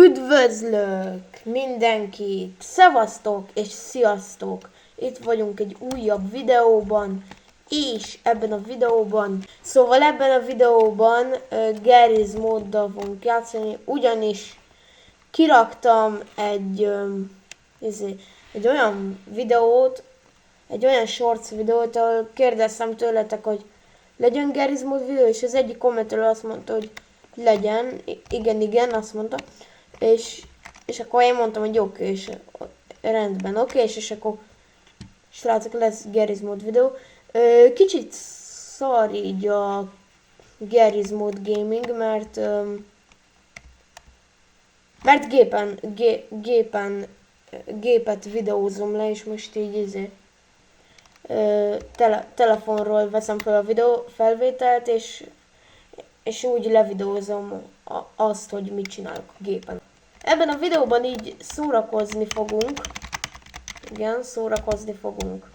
Üdvözlök mindenkit! Szevasztok és sziasztok! Itt vagyunk egy újabb videóban, és ebben a videóban, Garry's móddal fogunk játszani, ugyanis kiraktam egy olyan videót, egy olyan shorts videót, ahol kérdeztem tőletek, hogy legyen Garry's mód videó, és az egyik kommentelő azt mondta, hogy legyen, igen, azt mondta, és akkor én mondtam, hogy oké, és rendben, oké, és akkor srácok, lesz Garry's mód videó. Kicsit szar így a Garry's mód gaming, mert gépet videózom le, és most így telefonról veszem fel a videó felvételt, és úgy levideózom azt, hogy mit csinálok a gépen. Ebben a videóban így szórakozni fogunk. Igen, szórakozni fogunk.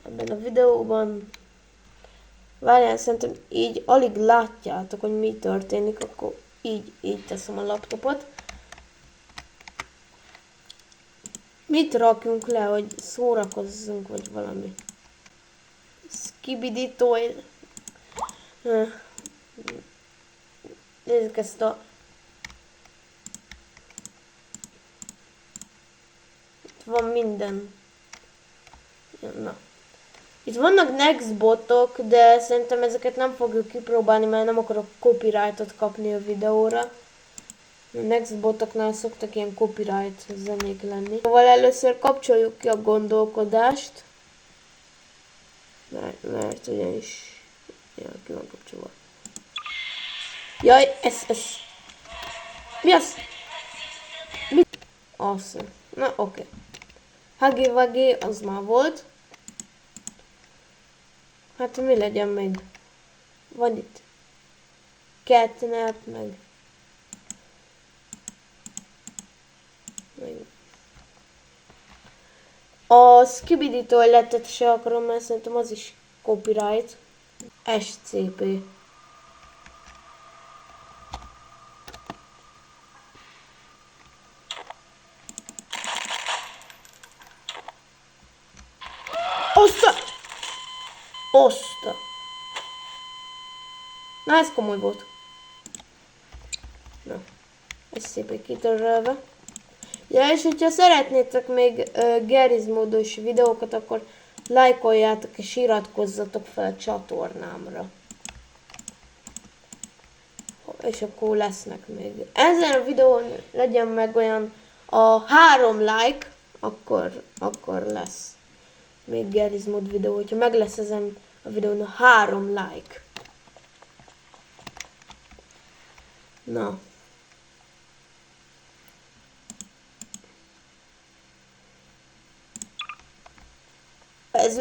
Ebben a videóban... Várjál, szerintem így alig látjátok, hogy mi történik, akkor így teszem a laptopot. Mit rakjunk le, hogy szórakozzunk, vagy valami? Skibidi toy. Nézzük ezt a... Itt van minden. Na. Itt vannak nextbotok, de szerintem ezeket nem fogjuk kipróbálni, mert nem akarok copyrightot kapni a videóra. A nextbotoknál szoktak ilyen copyright zenék lenni. Szóval először kapcsoljuk ki a gondolkodást. Mert ugyanis... Ja, ki van kapcsolva. Jaj, ez... Mi az? Mi? Awesome. Na, oké. Huggy Wuggy, az már volt. Hát mi legyen még? Van itt Catnap, meg... A Skibidi Toiletet se akarom, mert szerintem az is copyright. SCP. Oszta! Na, ez komoly volt. Na, ez szépen kitörölve. Ja, és hogyha szeretnétek még Garry's módos videókat, akkor lájkoljátok és iratkozzatok fel a csatornámra. És akkor lesznek még. Ezen a videón legyen meg olyan a 3 like, akkor lesz még Garry's mód videó. Hogyha meg lesz ezen a videón a 3 like. Na.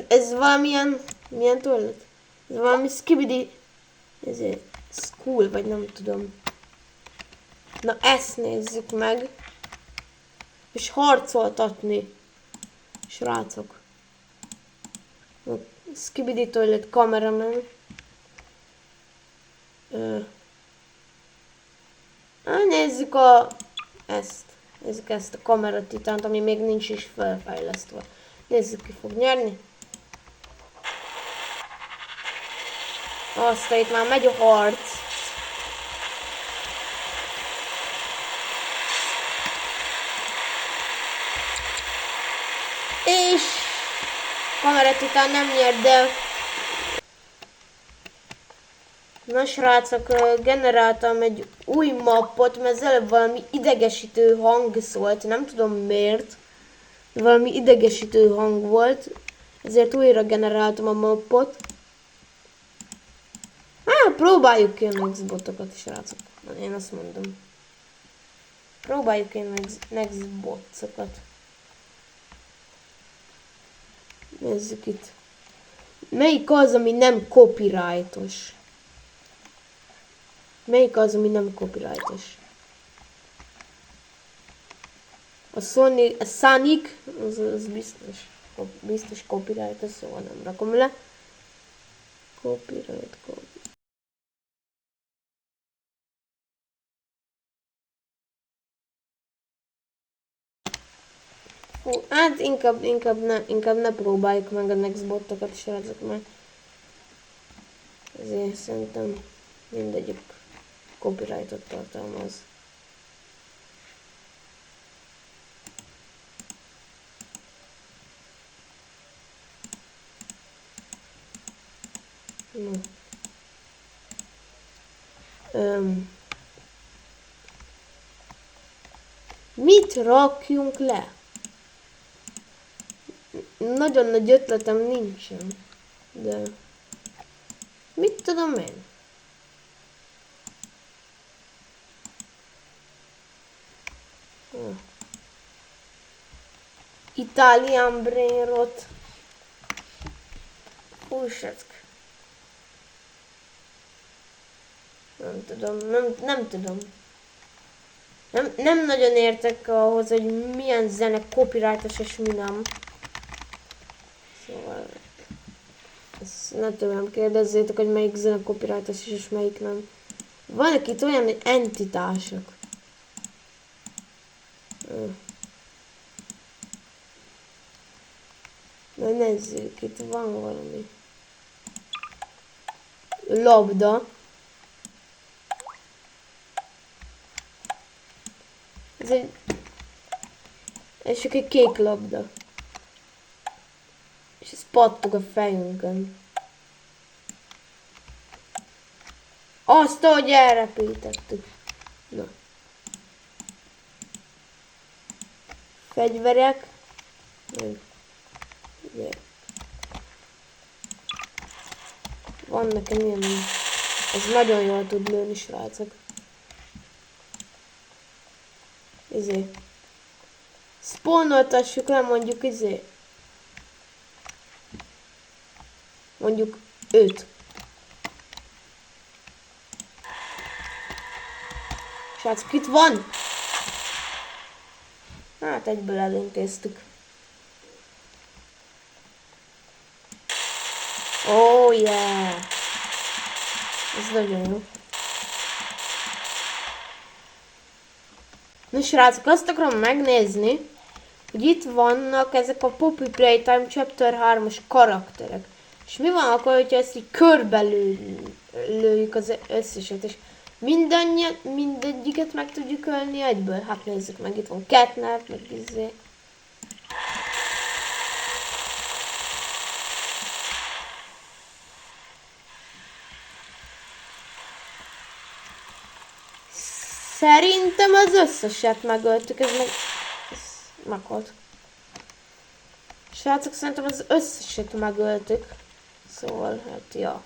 Ez valamilyen... Milyen toilet? Ez valami Skibidi... Ezért... School, vagy nem tudom. Na, ezt nézzük meg. És harcoltatni. Srácok. Skibidi Toilet Cameraman. Nézzük Nézzük ezt a kameratitánt, ami még nincs is felfejlesztve. Nézzük, ki fog nyerni. Aztán itt már megy a harc. És kameratitán nem nyert, de... Na srácok, generáltam egy új mappot, mert az előbb valami idegesítő hang szólt, nem tudom miért. Valami idegesítő hang volt, ezért újra generáltam a mappot. Próbáljuk ki a nextbotokat, srácok. Én azt mondom. Próbáljuk ki a nextbotokat. Nézzük itt. Melyik az, ami nem copyrightos? Melyik az, ami nem copyrightos? A Sonic, az biztos copyrightos, szóval nem rakom le. Copyright. Fú, hát inkább ne próbáljuk meg a next botokat, srácok, mert ezért szerintem mindegyik copyrightot tartalmaz. No. Mit rakjunk le? Nagyon nagy ötletem nincsen, de mit tudom én? Italian brain rot. Húsacsk. Nem tudom. Nem nagyon értek ahhoz, hogy milyen zene copyrightos és mi nem. Szóval ezt ne tőlem kérdezzétek, hogy melyik zene copyrightos és melyik nem. Vannak itt olyan entitások. Na nézzük, itt van valami. Labda. Ez csak egy kék labda. És ez pattog a fejünkön. Azt, ahogy elrepítettük. Na. Fegyverek. Van nekem ilyen. Ez nagyon jól tud lőni, srácok. Spawnoltassuk le mondjuk mondjuk 5. Srácok, itt van! Hát egyből elintéztük. Oh yeah! Ez nagyon jó. Na srácok, azt akarom megnézni, hogy itt vannak ezek a Poppy Playtime Chapter 3-as karakterek. És mi van akkor, hogyha ezt így körbe lőjük az összeset, és mindegyiket meg tudjuk ölni egyből? Hát nézzük meg, itt van Catnap, meg Szerintem az összeset megöltük, ez meghalt. Srácok, szerintem az összeset megöltük. Szóval, hát, ja.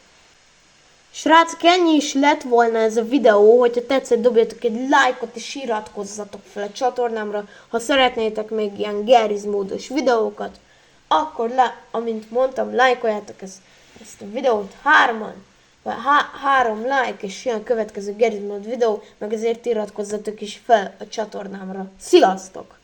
Srácok, ennyi is lett volna ez a videó, hogyha tetszett, dobjatok egy lájkot és iratkozzatok fel a csatornámra. Ha szeretnétek még ilyen Garry's módos videókat, akkor amint mondtam, lájkoljátok ezt a videót 3 like, és jön a következő Garry's mód videó, meg ezért iratkozzatok is fel a csatornámra. Sziasztok!